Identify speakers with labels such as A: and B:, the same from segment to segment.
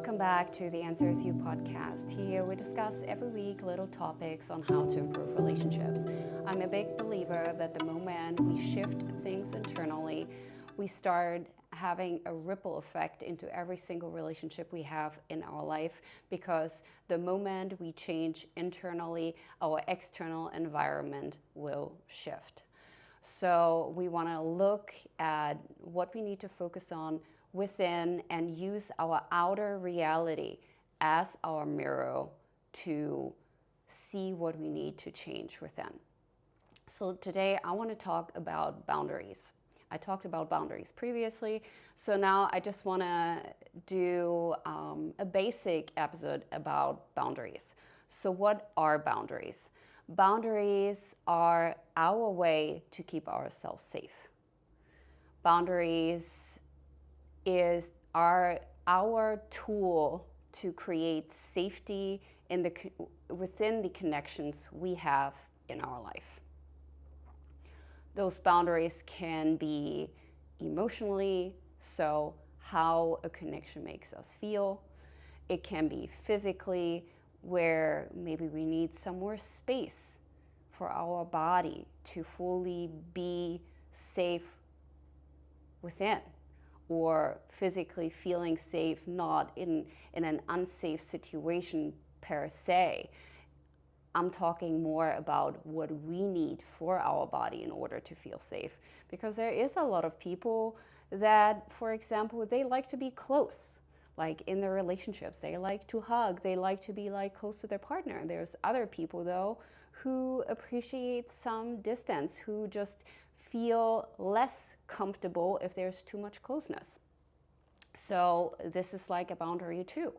A: Welcome back to the Answers You podcast. Here we discuss every week little topics on how to improve relationships. I'm a big believer that the moment we shift things internally, we start having a ripple effect into every single relationship we have in our life, because the moment we change internally, our external environment will shift. So we want to look at what we need to focus on within and use our outer reality as our mirror to see what we need to change within. So today I want to talk about boundaries. I talked about boundaries previously, so now I just want to do a basic episode about boundaries. So what are boundaries? Boundaries are our way to keep ourselves safe. Boundaries are our tool to create safety within the connections we have in our life. Those boundaries can be emotionally, so how a connection makes us feel. It can be physically, where maybe we need some more space for our body to fully be safe within, or physically feeling safe, not in an unsafe situation per se. I'm talking more about what we need for our body in order to feel safe. Because there is a lot of people that, for example, they like to be close, like in their relationships. They like to hug, they like to be like close to their partner. There's other people though who appreciate some distance, who just feel less comfortable if there's too much closeness. So this is like a boundary too,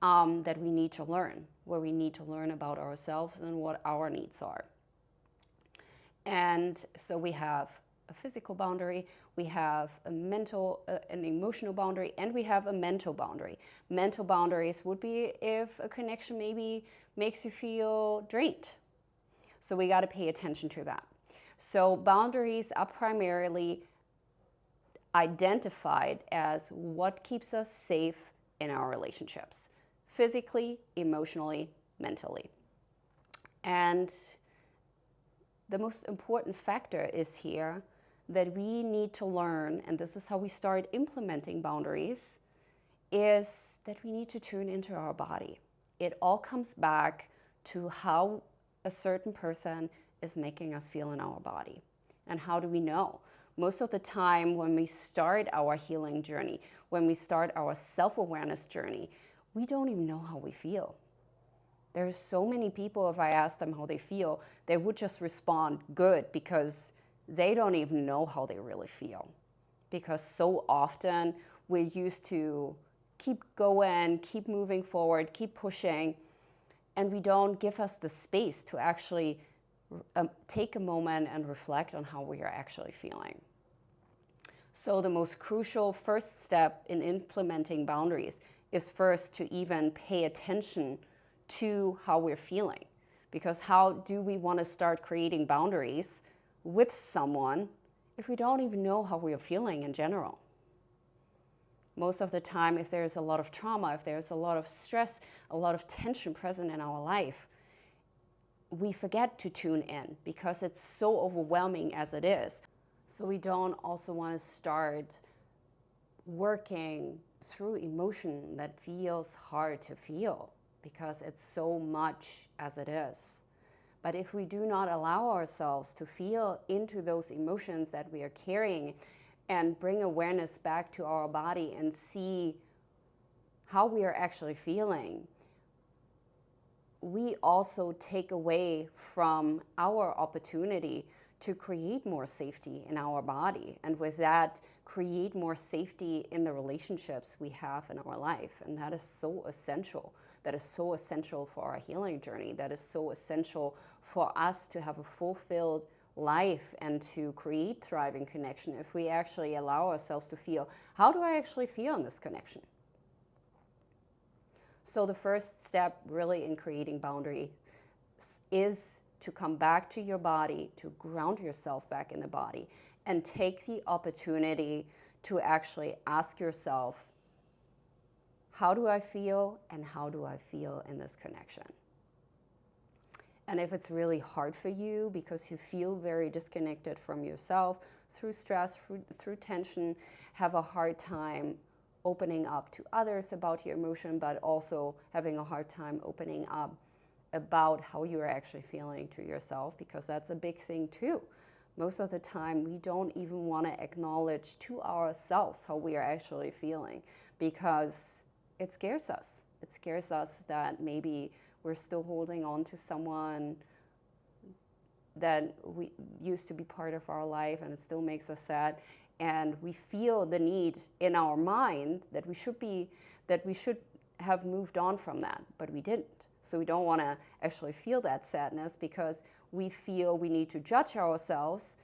A: that we need to learn, where we need to learn about ourselves and what our needs are. And so we have a physical boundary, we have an emotional boundary, and we have a mental boundary. Mental boundaries would be if a connection maybe makes you feel drained. So we got to pay attention to that. So boundaries are primarily identified as what keeps us safe in our relationships, physically, emotionally, mentally. And the most important factor is here that we need to learn, and this is how we start implementing boundaries, is that we need to tune into our body. It all comes back to how a certain person is making us feel in our body. And how do we know? Most of the time when we start our healing journey, when we start our self-awareness journey, we don't even know how we feel. There's so many people, if I ask them how they feel, they would just respond good, because they don't even know how they really feel. Because so often we're used to keep going, keep moving forward, keep pushing, and we don't give us the space to actually take a moment and reflect on how we are actually feeling. So the most crucial first step in implementing boundaries is first to even pay attention to how we're feeling. Because how do we want to start creating boundaries with someone if we don't even know how we are feeling in general? Most of the time, if there's a lot of trauma, if there's a lot of stress, a lot of tension present in our life, we forget to tune in because it's so overwhelming as it is. So we don't also want to start working through emotion that feels hard to feel, because it's so much as it is. But if we do not allow ourselves to feel into those emotions that we are carrying and bring awareness back to our body and see how we are actually feeling, we also take away from our opportunity to create more safety in our body, and with that, create more safety in the relationships we have in our life. And that is so essential. That is so essential for our healing journey. That is so essential for us to have a fulfilled life and to create thriving connection if we actually allow ourselves to feel, how do I actually feel in this connection? So the first step really in creating boundaries is to come back to your body, to ground yourself back in the body, and take the opportunity to actually ask yourself, How do I feel, and how do I feel in this connection? And if it's really hard for you because you feel very disconnected from yourself through stress, through tension, have a hard time opening up to others about your emotion, but also having a hard time opening up about how you are actually feeling to yourself, because that's a big thing too. Most of the time, we don't even want to acknowledge to ourselves how we are actually feeling, because it scares us. It scares us that maybe we're still holding on to someone that we used to be part of our life, and it still makes us sad. And we feel the need in our mind that we should have moved on from that, but we didn't. So we don't want to actually feel that sadness, because we feel we need to judge ourselves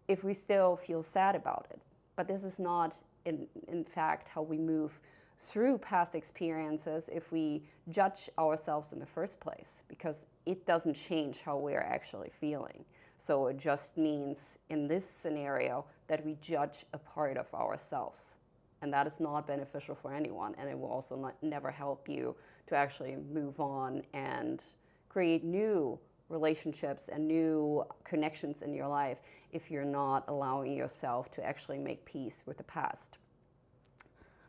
A: if we still feel sad about it. But this is not, in fact, how we move through past experiences if we judge ourselves in the first place, because it doesn't change how we're actually feeling. So it just means, in this scenario, that we judge a part of ourselves. And that is not beneficial for anyone, and it will also never help you to actually move on and create new relationships and new connections in your life if you're not allowing yourself to actually make peace with the past.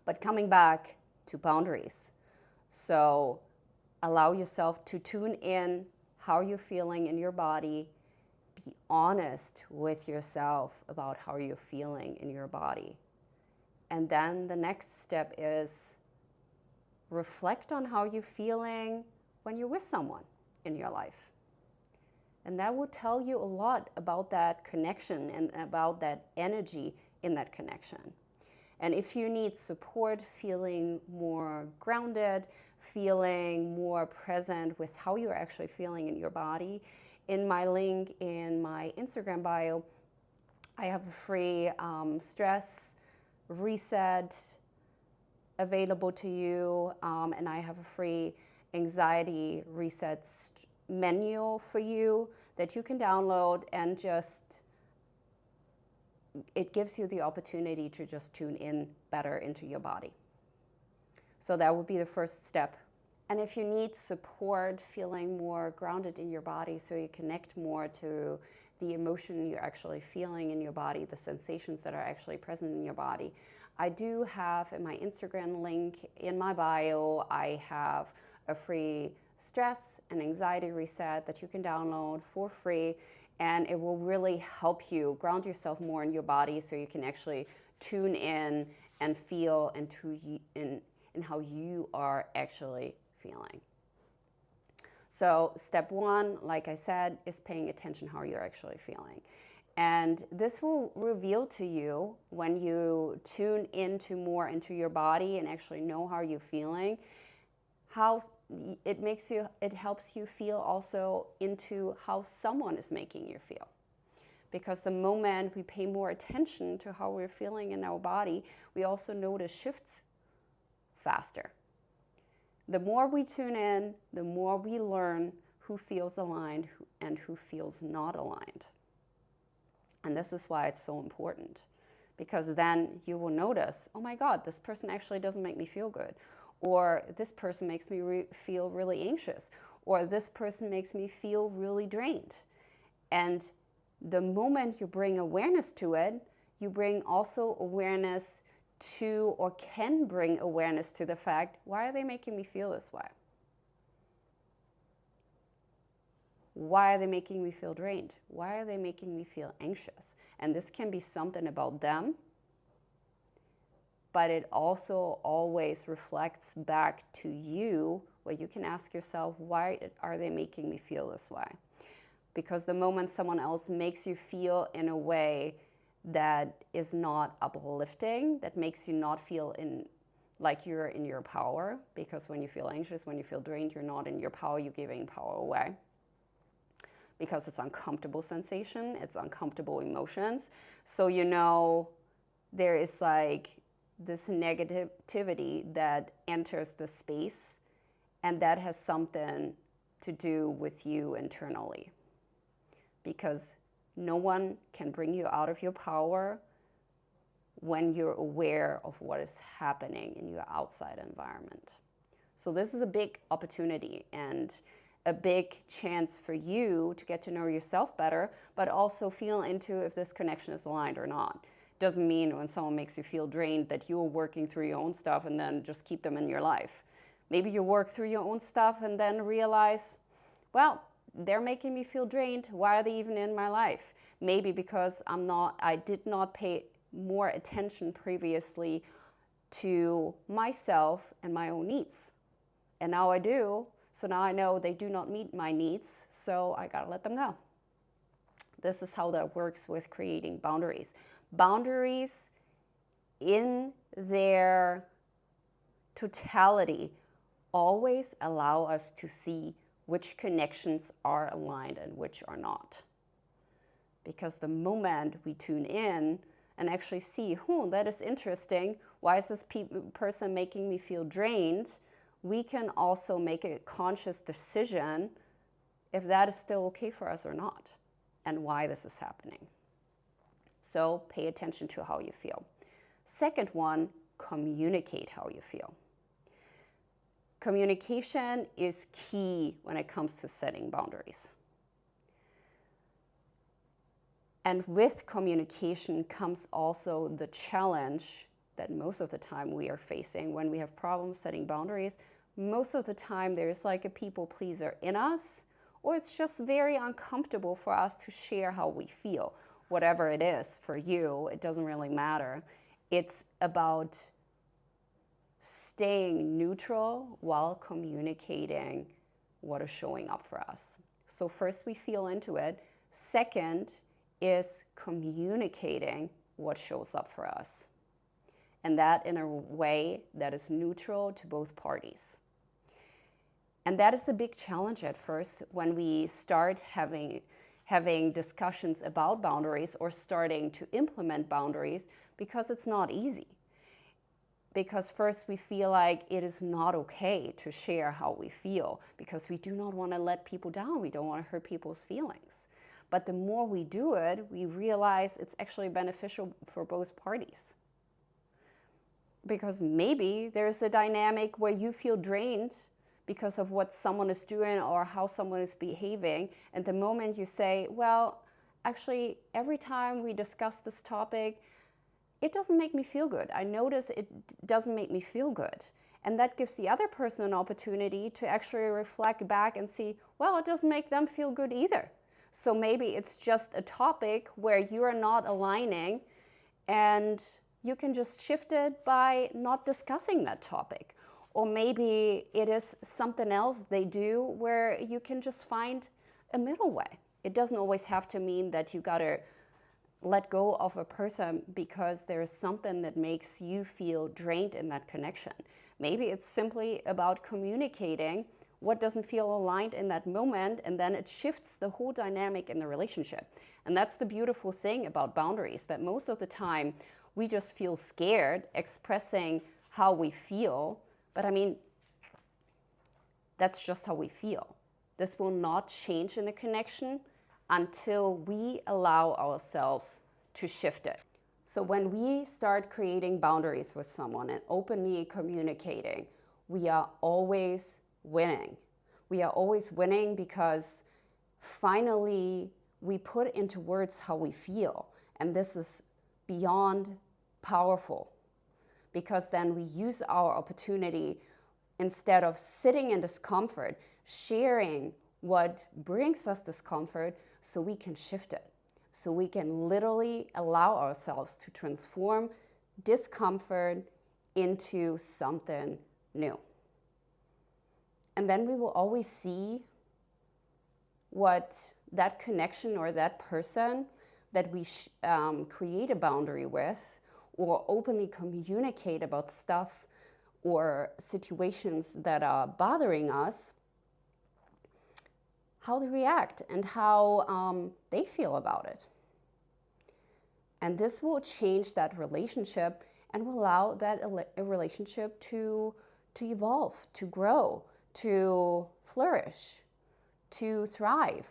A: But coming back to boundaries. So allow yourself to tune in how you're feeling in your body. Be honest with yourself about how you're feeling in your body. And then the next step is reflect on how you're feeling when you're with someone in your life. And that will tell you a lot about that connection and about that energy in that connection. And if you need support, feeling more grounded, feeling more present with how you're actually feeling in your body, in my link in my Instagram bio, I have a free stress reset available to you, and I have a free anxiety reset menu for you that you can download, and just it gives you the opportunity to just tune in better into your body. So that would be the first step. And if you need support, feeling more grounded in your body so you connect more to the emotion you're actually feeling in your body, the sensations that are actually present in your body, I do have in my Instagram link in my bio, I have a free stress and anxiety reset that you can download for free, and it will really help you ground yourself more in your body so you can actually tune in and feel in how you are actually feeling. So step one, like I said, is paying attention how you're actually feeling. And this will reveal to you, when you tune more into your body and actually know how you're feeling, how it helps you feel also into how someone is making you feel. Because the moment we pay more attention to how we're feeling in our body, we also notice shifts faster. The more we tune in, the more we learn who feels aligned and who feels not aligned. And this is why it's so important, because then you will notice, oh my God, this person actually doesn't make me feel good. Or this person makes me feel really anxious. Or this person makes me feel really drained. And the moment you bring awareness to it, you bring also awareness to, or can bring awareness to the fact, why are they making me feel this way? Why are they making me feel drained? Why are they making me feel anxious? And this can be something about them, but it also always reflects back to you, where you can ask yourself, why are they making me feel this way? Because the moment someone else makes you feel in a way that is not uplifting, that makes you not feel like you're in your power, because when you feel anxious, when you feel drained, you're not in your power, you're giving power away. Because it's uncomfortable sensation, it's uncomfortable emotions. So there is like this negativity that enters the space, and that has something to do with you internally. Because no one can bring you out of your power when you're aware of what is happening in your outside environment. So this is a big opportunity and a big chance for you to get to know yourself better, but also feel into if this connection is aligned or not. Doesn't mean when someone makes you feel drained that you're working through your own stuff and then just keep them in your life. Maybe you work through your own stuff and then realize, well, they're making me feel drained. Why are they even in my life? Maybe because I did not pay more attention previously to myself and my own needs. And now I do. So now I know they do not meet my needs, so I gotta let them go. This is how that works with creating boundaries. Boundaries in their totality always allow us to see which connections are aligned and which are not. Because the moment we tune in and actually see, that is interesting, why is this person making me feel drained? We can also make a conscious decision if that is still okay for us or not, and why this is happening. So pay attention to how you feel. Second one, communicate how you feel. Communication is key when it comes to setting boundaries. And with communication comes also the challenge that most of the time we are facing when we have problems setting boundaries. Most of the time there's like a people pleaser in us, or it's just very uncomfortable for us to share how we feel. Whatever it is for you, it doesn't really matter. It's about staying neutral while communicating what is showing up for us. So first we feel into it. Second is communicating what shows up for us. And that in a way that is neutral to both parties. And that is a big challenge at first when we start having discussions about boundaries or starting to implement boundaries, because it's not easy. Because first we feel like it is not okay to share how we feel because we do not want to let people down. We don't want to hurt people's feelings. But the more we do it, we realize it's actually beneficial for both parties. Because maybe there's a dynamic where you feel drained because of what someone is doing or how someone is behaving. And the moment you say, well, actually, every time we discuss this topic, it doesn't make me feel good. I notice it doesn't make me feel good. And that gives the other person an opportunity to actually reflect back and see, well, it doesn't make them feel good either. So maybe it's just a topic where you are not aligning, and you can just shift it by not discussing that topic. Or maybe it is something else they do where you can just find a middle way. It doesn't always have to mean that you gotta let go of a person because there is something that makes you feel drained in that connection. Maybe it's simply about communicating what doesn't feel aligned in that moment, and then it shifts the whole dynamic in the relationship. And that's the beautiful thing about boundaries, that most of the time we just feel scared expressing how we feel, but I mean, that's just how we feel. This will not change in the connection until we allow ourselves to shift it. So when we start creating boundaries with someone and openly communicating, we are always winning. We are always winning because finally we put into words how we feel. And this is beyond powerful, because then we use our opportunity, instead of sitting in discomfort, sharing what brings us discomfort so we can shift it. So we can literally allow ourselves to transform discomfort into something new. And then we will always see what that connection or that person that we create a boundary with or openly communicate about stuff or situations that are bothering us, how they react and how they feel about it. And this will change that relationship and will allow that a relationship to evolve, to grow, to flourish, to thrive.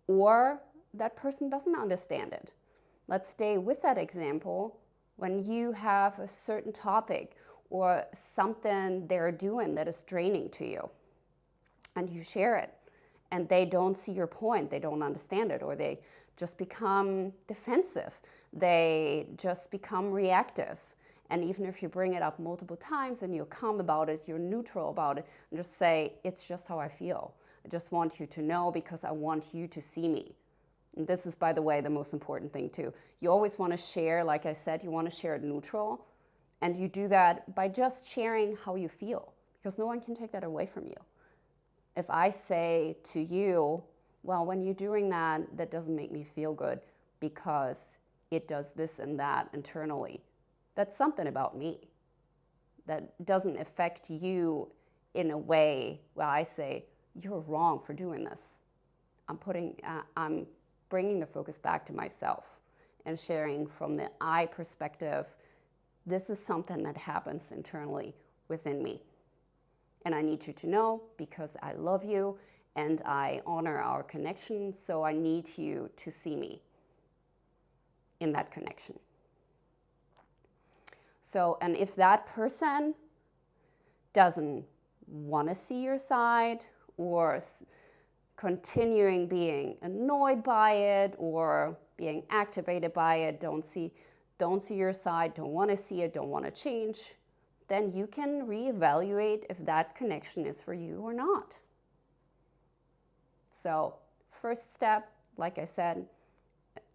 A: Or that person doesn't understand it. Let's stay with that example. When you have a certain topic or something they're doing that is draining to you, and you share it, and they don't see your point, they don't understand it, or they just become defensive, they just become reactive. And even if you bring it up multiple times and you're calm about it, you're neutral about it, and just say, it's just how I feel. I just want you to know because I want you to see me. And this is, by the way, the most important thing too. You always want to share, like I said, you want to share it neutral. And you do that by just sharing how you feel, because no one can take that away from you. If I say to you, well, when you're doing that, that doesn't make me feel good because it does this and that internally, that's something about me. That doesn't affect you in a way where I say, you're wrong for doing this. I'm bringing the focus back to myself and sharing from the I perspective, this is something that happens internally within me. And I need you to know because I love you and I honor our connection, so I need you to see me in that connection. So, and if that person doesn't want to see your side, or continuing being annoyed by it or being activated by it, don't see your side, don't want to see it, don't want to change, then you can reevaluate if that connection is for you or not. So, first step, like I said,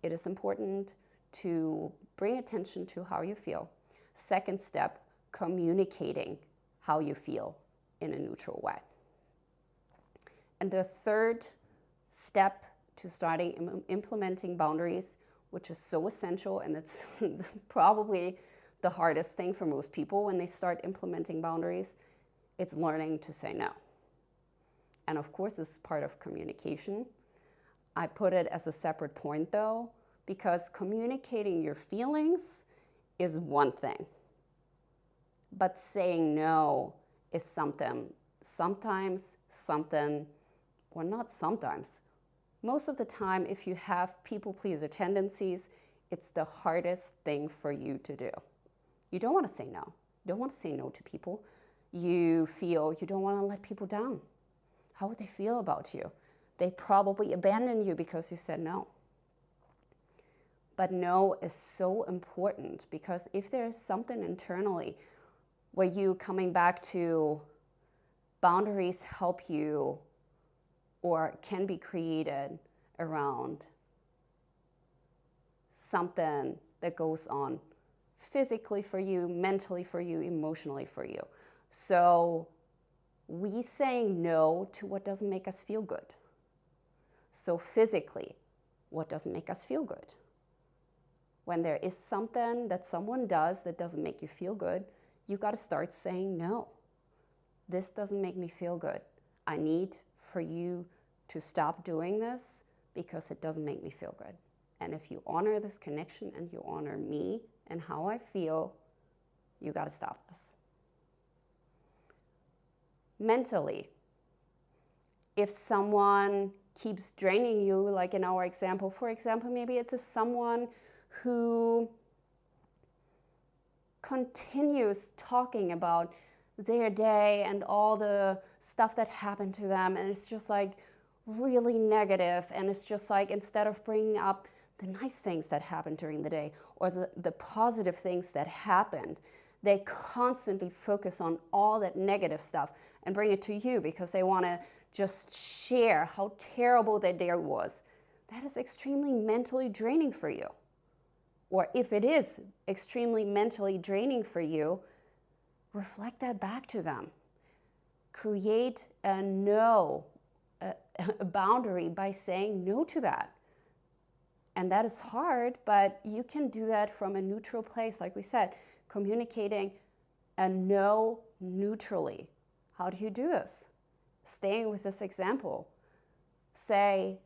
A: it is important to bring attention to how you feel. Second step, communicating how you feel in a neutral way. And the third step to starting implementing boundaries, which is so essential, and it's probably the hardest thing for most people when they start implementing boundaries, it's learning to say no. And of course, this is part of communication. I put it as a separate point though, because communicating your feelings is one thing, but saying no is most of the time, if you have people pleaser tendencies, it's the hardest thing for you to do. You don't want to say no. You don't want to say no to people. You feel you don't want to let people down. How would they feel about you? They probably abandon you because you said no. But no is so important, because if there is something internally where you coming back to boundaries help you or can be created around something that goes on physically for you, mentally for you, emotionally for you. So we saying no to what doesn't make us feel good. So physically, what doesn't make us feel good? When there is something that someone does that doesn't make you feel good, you got to start saying no. This doesn't make me feel good. I need for you to stop doing this because it doesn't make me feel good. And if you honor this connection and you honor me and how I feel, you got to stop this. Mentally, if someone keeps draining you, like in our example, for example, maybe it's someone who continues talking about their day and all the stuff that happened to them, and it's just like really negative, and it's just like instead of bringing up the nice things that happened during the day or the positive things that happened, they constantly focus on all that negative stuff and bring it to you because they want to just share how terrible their day was. That is extremely mentally draining for you. Or if it is extremely mentally draining for you, reflect that back to them. Create a no, a boundary by saying no to that. And that is hard, but you can do that from a neutral place, like we said, communicating a no neutrally. How do you do this? Staying with this example. Say,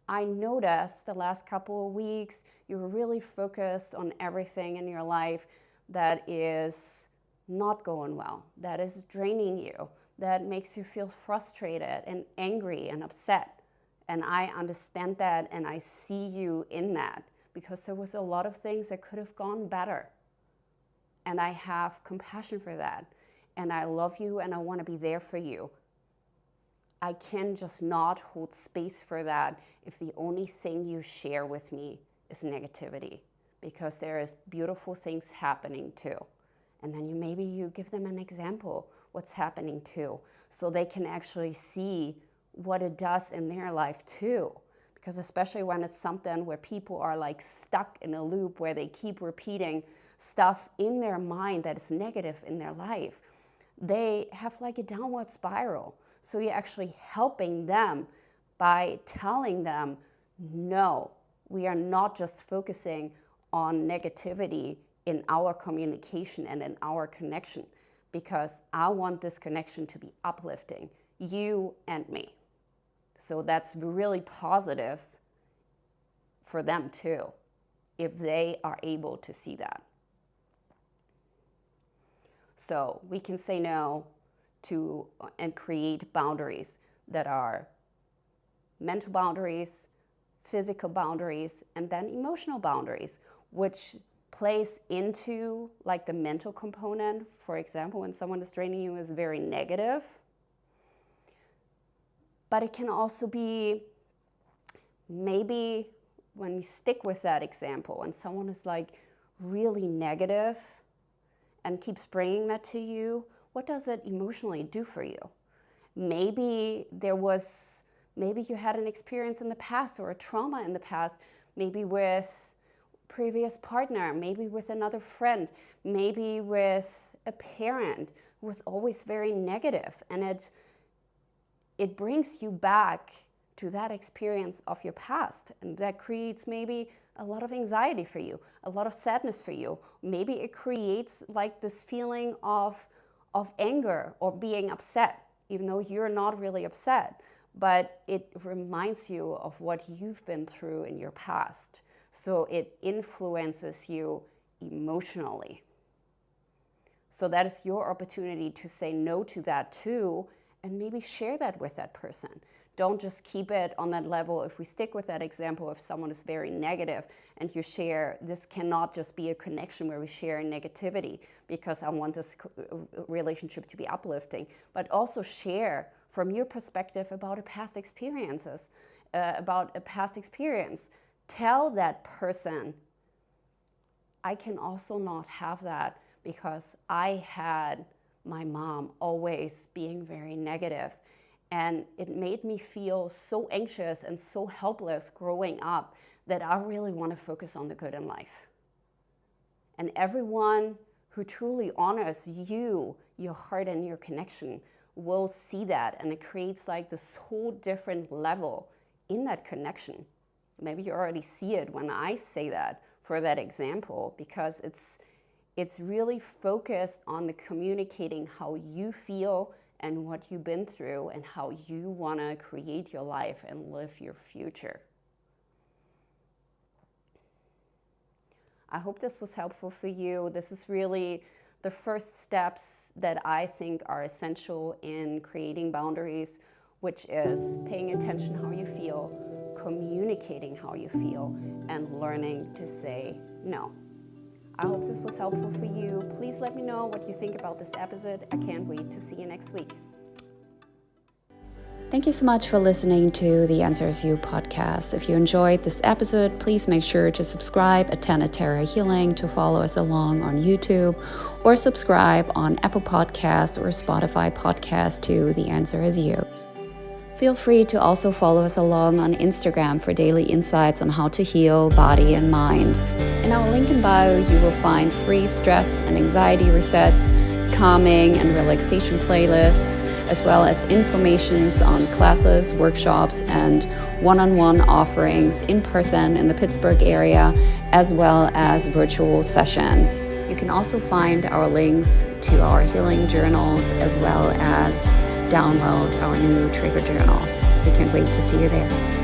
A: I noticed the last couple of weeks you were really focused on everything in your life that is not going well, that is draining you, that makes you feel frustrated and angry and upset. And I understand that and I see you in that because there was a lot of things that could have gone better. and I have compassion for that, and I love you and I want to be there for you. I can just not hold space for that if the only thing you share with me is negativity, because there is beautiful things happening too. And then maybe you give them an example what's happening too, so they can actually see what it does in their life too. Because especially when it's something where people are like stuck in a loop where they keep repeating stuff in their mind that is negative in their life, they have like a downward spiral. So you're actually helping them by telling them, no, we are not just focusing on negativity in our communication and in our connection, because I want this connection to be uplifting, you and me. So that's really positive for them too, if they are able to see that. So we can say no to and create boundaries that are mental boundaries, physical boundaries, and then emotional boundaries, which plays into like the mental component. For example, when someone is draining you is very negative. But it can also be maybe when we stick with that example and someone is like really negative and keeps bringing that to you, what does it emotionally do for you? Maybe you had an experience in the past or a trauma in the past, maybe with previous partner, maybe with another friend, maybe with a parent who was always very negative, and it brings you back to that experience of your past, and that creates maybe a lot of anxiety for you, a lot of sadness for you. Maybe it creates like this feeling of anger or being upset, even though you're not really upset, but it reminds you of what you've been through in your past. So it influences you emotionally. So that is your opportunity to say no to that too, and maybe share that with that person. Don't just keep it on that level. If we stick with that example, if someone is very negative and you share, this cannot just be a connection where we share negativity because I want this relationship to be uplifting, but also share from your perspective about a past experience. Tell that person, I can also not have that because I had my mom always being very negative. And it made me feel so anxious and so helpless growing up that I really want to focus on the good in life. And everyone who truly honors you, your heart and your connection, will see that. And it creates like this whole different level in that connection. Maybe you already see it when I say that for that example, because it's really focused on the communicating how you feel and what you've been through and how you want to create your life and live your future. I hope this was helpful for you. This is really the first steps that I think are essential in creating boundaries, which is paying attention how you feel, communicating how you feel, and learning to say no. I hope this was helpful for you. Please let me know what you think about this episode. I can't wait to see you next week.
B: Thank you so much for listening to the Answer Is You podcast. If you enjoyed this episode, please make sure to subscribe at Terra Healing, to follow us along on YouTube, or subscribe on Apple Podcasts or Spotify Podcast to The Answer Is You. Feel free to also follow us along on Instagram for daily insights on how to heal body and mind. In our link in bio, you will find free stress and anxiety resets, calming and relaxation playlists, as well as informations on classes, workshops, and one-on-one offerings in person in the Pittsburgh area, as well as virtual sessions. You can also find our links to our healing journals, as well as download our new trigger journal. We can't wait to see you there.